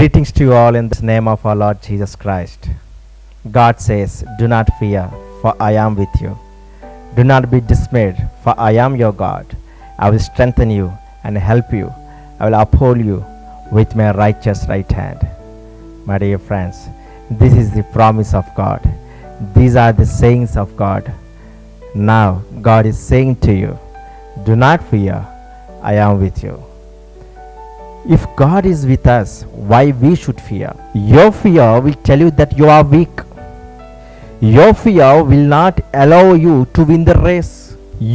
Greetings to you all in the name of our Lord Jesus Christ. God says, "Do not fear, for I am with you. Do not be dismayed, for I am your God. I will strengthen you and help you. I will uphold you with my righteous right hand." My dear friends, this is the promise of God. These are the sayings of God. Now God is saying to you, "Do not fear, I am with you." If God is with us, why we should fear? Your fear will tell you that you are weak. Your fear will not allow you to win the race.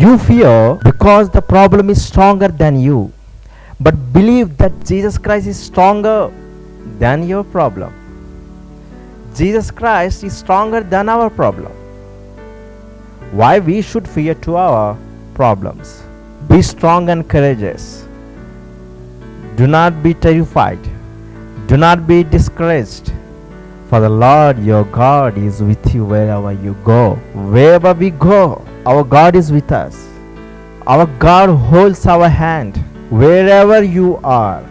You fear because the problem is stronger than you. But believe that Jesus Christ is stronger than your problem. Jesus Christ is stronger than our problem. Why we should fear to our problems? Be strong and courageous. Do not be terrified. Do not be discouraged. For the Lord your God is with you wherever you go. Wherever we go, our God is with us. Our God holds our hand. Wherever you are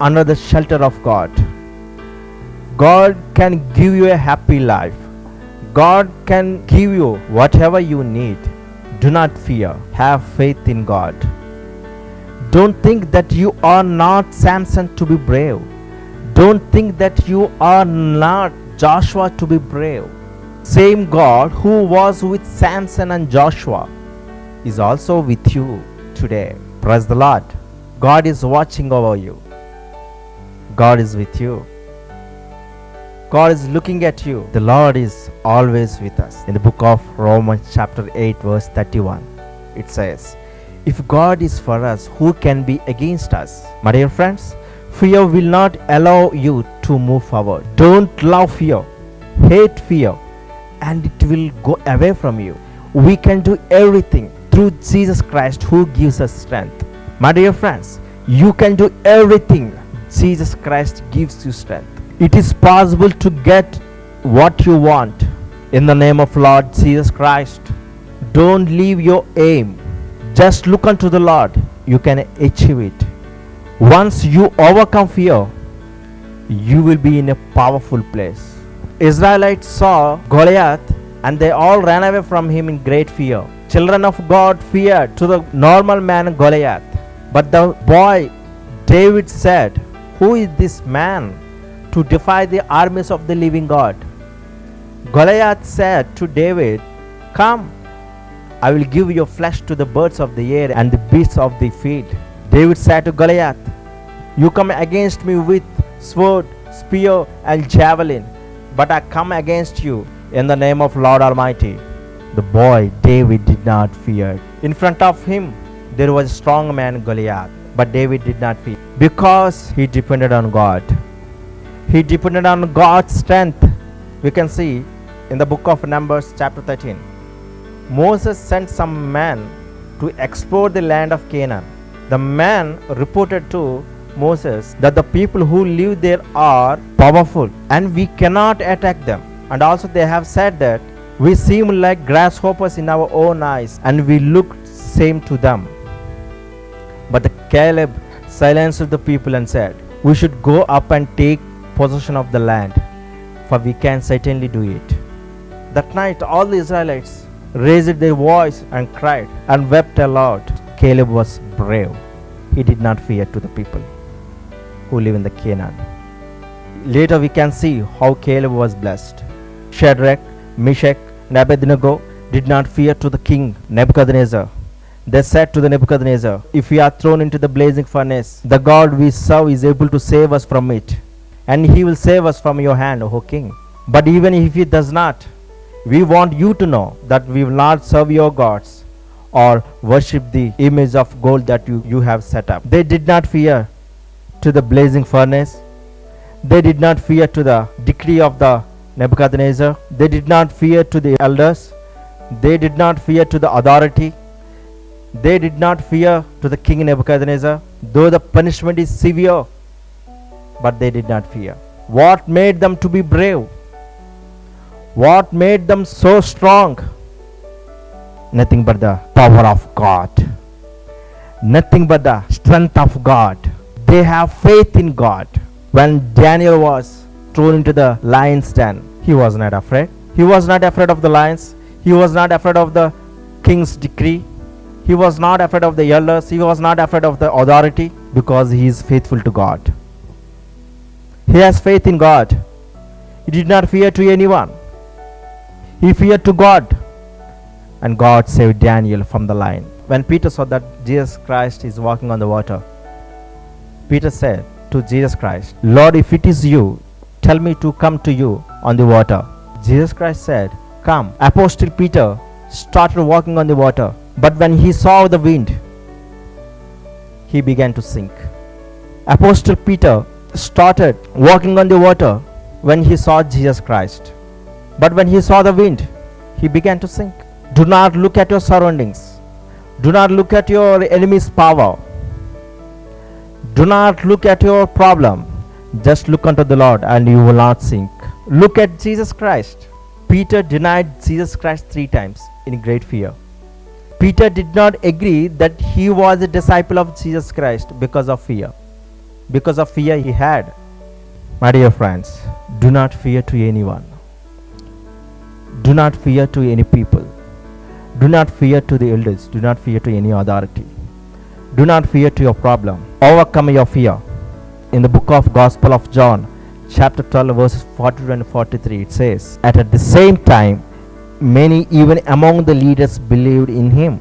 under the shelter of God. God can give you a happy life. God can give you whatever you need. Do not fear. Have faith in God. Don't think that you are not Samson to be brave. Don't think that you are not Joshua to be brave. Same God who was with Samson and Joshua is also with you today. Praise the Lord. God is watching over you. God is with you. God is looking at you. The Lord is always with us. In the book of Romans chapter 8 verse 31, it says, "If God is for us, who can be against us?" My dear friends, fear will not allow you to move forward. Don't love fear. Hate fear, and it will go away from you. We can do everything through Jesus Christ who gives us strength. My dear friends, you can do everything. Jesus Christ gives you strength. It is possible to get what you want in the name of Lord Jesus Christ. Don't leave your aim. Just look unto the Lord. You can achieve it. Once you overcome fear, you will be in a powerful place. Israelites saw Goliath and they all ran away from him in great fear. Children of God feared to the normal man Goliath. But the boy David said, "Who is this man to defy the armies of the living God?" Goliath said to David, "Come, I will give your flesh to the birds of the air and the beasts of the field." David said to Goliath, "You come against me with sword, spear, and javelin, but I come against you in the name of Lord Almighty." The boy David did not fear. In front of him there was a strong man Goliath, but David did not fear because he depended on God. He depended on God's strength. We can see in the book of Numbers chapter 13. Moses sent some men to explore the land of Canaan. The man reported to Moses that the people who live there are powerful and we cannot attack them. And also they have said that we seem like grasshoppers in our own eyes and we look same to them. But Caleb silenced the people and said, "We should go up and take possession of the land, for we can certainly do it." That night all the Israelites raised their voice and cried and wept aloud. Caleb was brave. He did not fear to the people who live in the Canaan. Later we can see how Caleb was blessed. Shadrach, Meshach, and Abednego did not fear to the king Nebuchadnezzar. They said to the Nebuchadnezzar, "If we are thrown into the blazing furnace, the God we serve is able to save us from it, and he will save us from your hand, O king. But even if he does not, we want you to know that we will not serve your gods or worship the image of gold that you have set up." They did not fear to the blazing furnace. They did not fear to the decree of the Nebuchadnezzar. They did not fear to the elders. They did not fear to the authority. They did not fear to the king Nebuchadnezzar, though the punishment is severe, but they did not fear. What made them to be brave? What made them so strong? Nothing but the power of God. Nothing but the strength of God. They have faith in God. When Daniel was thrown into the lion's den, he was not afraid. He was not afraid of the lions. He was not afraid of the king's decree. He was not afraid of the elders. He was not afraid of the authority, because he is faithful to God. He has faith in God. He did not fear to anyone. He feared to God. And God saved Daniel from the lion. When Peter saw that Jesus Christ is walking on the water, Peter said to Jesus Christ, "Lord, if it is you, tell me to come to you on the water." Jesus Christ said, "Come." Apostle Peter started walking on the water, but when he saw the wind, he began to sink. Apostle Peter started walking on the water when he saw Jesus Christ, but when he saw the wind, he began to sink. Do not look at your surroundings. Do not look at your enemy's power. Do not look at your problem. Just look unto the Lord and you will not sink. Look at Jesus Christ. Peter denied Jesus Christ 3 times in great fear. Peter did not agree that he was a disciple of Jesus Christ because of fear. Because of fear he had. My dear friends, do not fear to anyone. Do not fear to any people. Do not fear to the elders. Do not fear to any authority. Do not fear to your problem. Overcome your fear. In the book of Gospel of John, chapter 12, verses 42 and 43, it says, "And at the same time, many even among the leaders believed in him.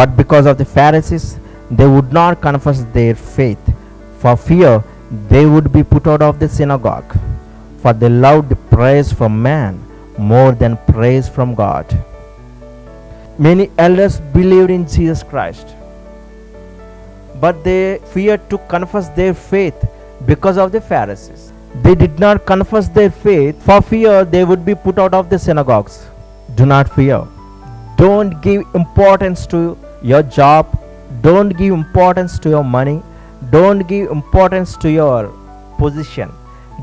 But because of the Pharisees, they would not confess their faith, for fear they would be put out of the synagogue. For they loved praise from man more than praise from God." Many elders believed in Jesus Christ, but they feared to confess their faith because of the Pharisees. They did not confess their faith for fear they would be put out of the synagogues. Do not fear. Don't give importance to your job. Don't give importance to your money. Don't give importance to your position.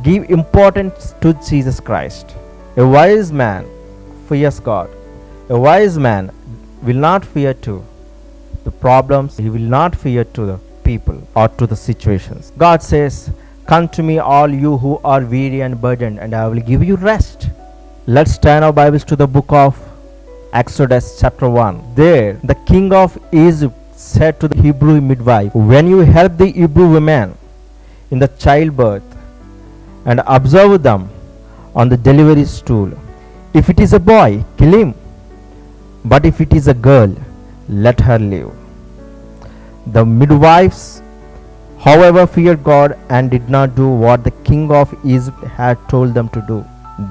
Give importance to Jesus Christ. A wise man fears God. A wise man will not fear to the problems. He will not fear to the people or to the situations. God says, "Come to me, all you who are weary and burdened, and I will give you rest." Let's turn our Bibles to the book of Exodus chapter 1. There, the king of Egypt said to the Hebrew midwife, "When you help the Hebrew women in the childbirth and observe them on the delivery stool, if it is a boy, kill him. But if it is a girl, let her live." The midwives, however, feared God and did not do what the king of Egypt had told them to do.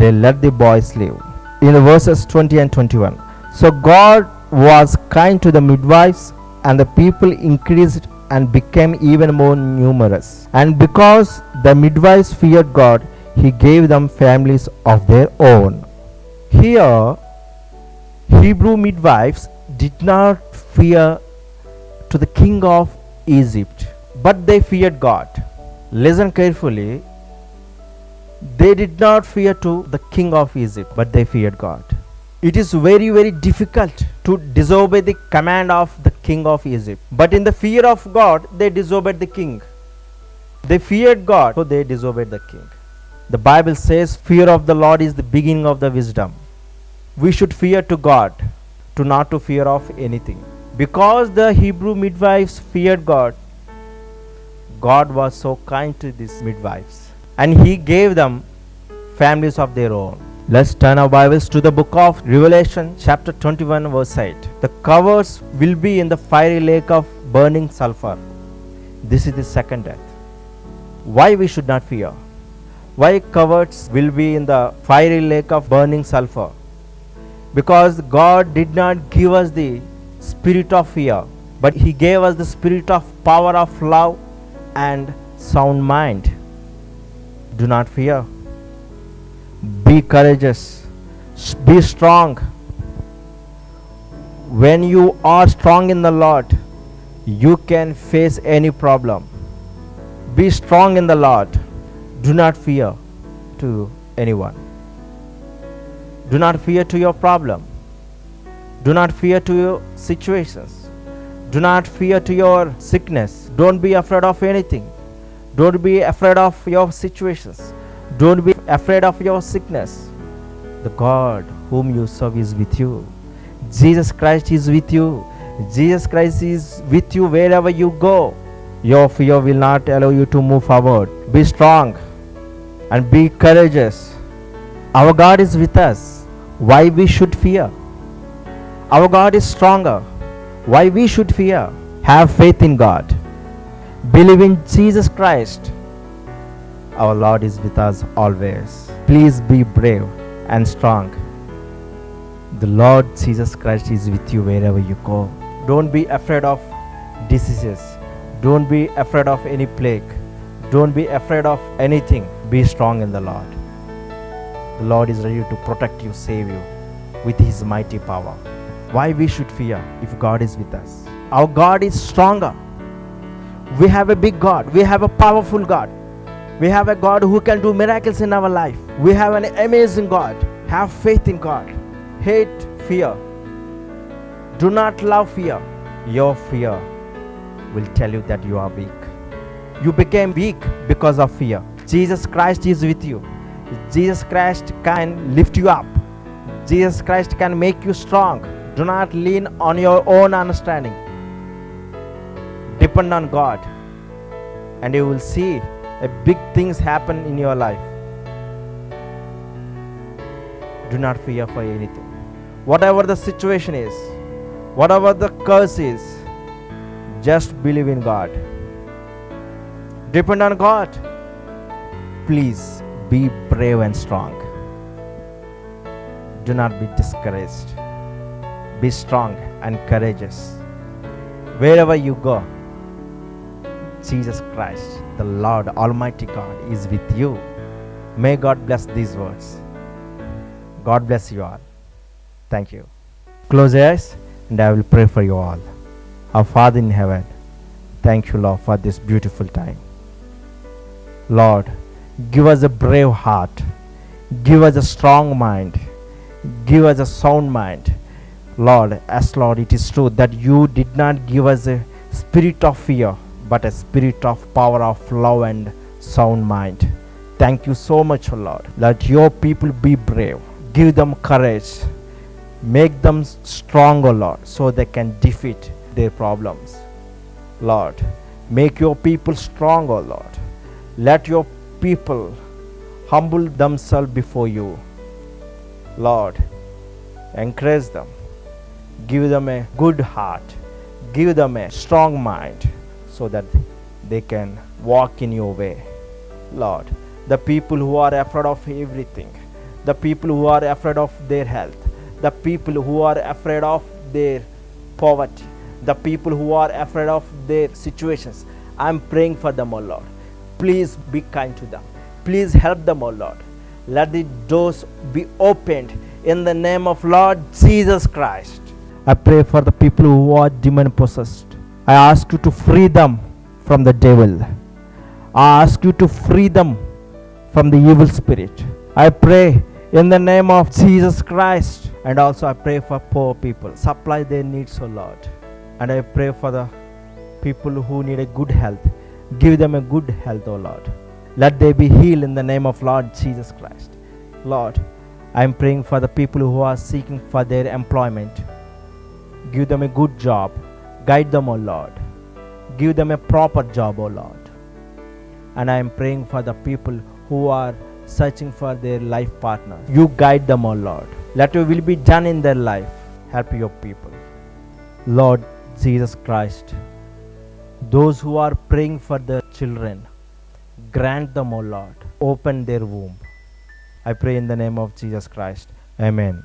They let the boys live. In the verses 20 and 21. So God was kind to the midwives, and the people increased and became even more numerous. And because the midwives feared God, he gave them families of their own. Here, Hebrew midwives did not fear to the king of Egypt, but they feared God. Listen carefully. They did not fear to the king of Egypt, but they feared God. It is very, very difficult to disobey the command of the king of Egypt. But in the fear of God, they disobeyed the king. They feared God, so they disobeyed the king. The Bible says, "Fear of the Lord is the beginning of the wisdom." We should fear to God, to not to fear of anything. Because the Hebrew midwives feared God, God was so kind to these midwives, and he gave them families of their own. Let's turn our Bibles to the book of Revelation chapter 21 verse 8. The cowards will be in the fiery lake of burning sulfur. This is the second death. Why we should not fear? Why cowards will be in the fiery lake of burning sulfur? Because God did not give us the spirit of fear, but he gave us the spirit of power, of love and sound mind. Do not fear. Be courageous. Be strong. When you are strong in the Lord, you can face any problem. Be strong in the Lord. Do not fear to anyone. Do not fear to your problem. Do not fear to your situations. Do not fear to your sickness. Don't be afraid of anything. Don't be afraid of your situations. Don't be afraid of your sickness. The God whom you serve is with you. Jesus Christ is with you. Jesus Christ is with you wherever you go. Your fear will not allow you to move forward. Be strong and be courageous. Our God is with us. Why we should fear? Our God is stronger. Why we should fear? Have faith in God. Believe in Jesus Christ. Our Lord is with us always. Please be brave and strong. The Lord Jesus Christ is with you wherever you go. Don't be afraid of diseases. Don't be afraid of any plague. Don't be afraid of anything. Be strong in the Lord. The Lord is ready to protect you, save you with His mighty power. Why we should fear if God is with us? Our God is stronger. We have a big God. We have a powerful God. We have a God who can do miracles in our life. We have an amazing God. Have faith in God. Hate fear. Do not love fear. Your fear will tell you that you are weak. You became weak because of fear. Jesus Christ is with you. Jesus Christ can lift you up. Jesus Christ can make you strong. Do not lean on your own understanding. Depend on God, and you will see big things happen in your life. Do not fear for anything. Whatever the situation is, whatever the curse is, just believe in God. Depend on God. Please be brave and strong. Do not be discouraged. Be strong and courageous. Wherever you go, Jesus Christ, the Lord Almighty God, is with you. May God bless these words. God bless you all. Thank you. Close your eyes and I will pray for you all. Our Father in heaven, thank you, Lord, for this beautiful time. Lord, give us a brave heart. Give us a strong mind. Give us a sound mind. Lord, as Lord, it is true that you did not give us a spirit of fear, but a spirit of power, of love and sound mind. Thank you so much, Lord. Let your people be brave. Give them courage. Make them strong, Lord, so they can defeat their problems. Lord, make your people strong, Lord. Let your people humble themselves before you. Lord, encourage them. Give them a good heart. Give them a strong mind so that they can walk in your way. Lord, the people who are afraid of everything, the people who are afraid of their health, the people who are afraid of their poverty, the people who are afraid of their situations, I'm praying for them, O Lord. Please be kind to them. Please help them, O Lord. Let the doors be opened in the name of Lord Jesus Christ. I pray for the people who are demon possessed. I ask you to free them from the devil. I ask you to free them from the evil spirit. I pray in the name of Jesus Christ. And also I pray for poor people. Supply their needs, O Lord. And I pray for the people who need a good health. Give them a good health, O Lord. Let they be healed in the name of Lord Jesus Christ. Lord, I am praying for the people who are seeking for their employment. Give them a good job. Guide them, O Lord. Give them a proper job, O Lord. And I am praying for the people who are searching for their life partner. You guide them, O Lord. Let your will be done in their life. Help your people. Lord Jesus Christ, those who are praying for the children, grant them, O Lord. Open their womb. I pray in the name of Jesus Christ. Amen.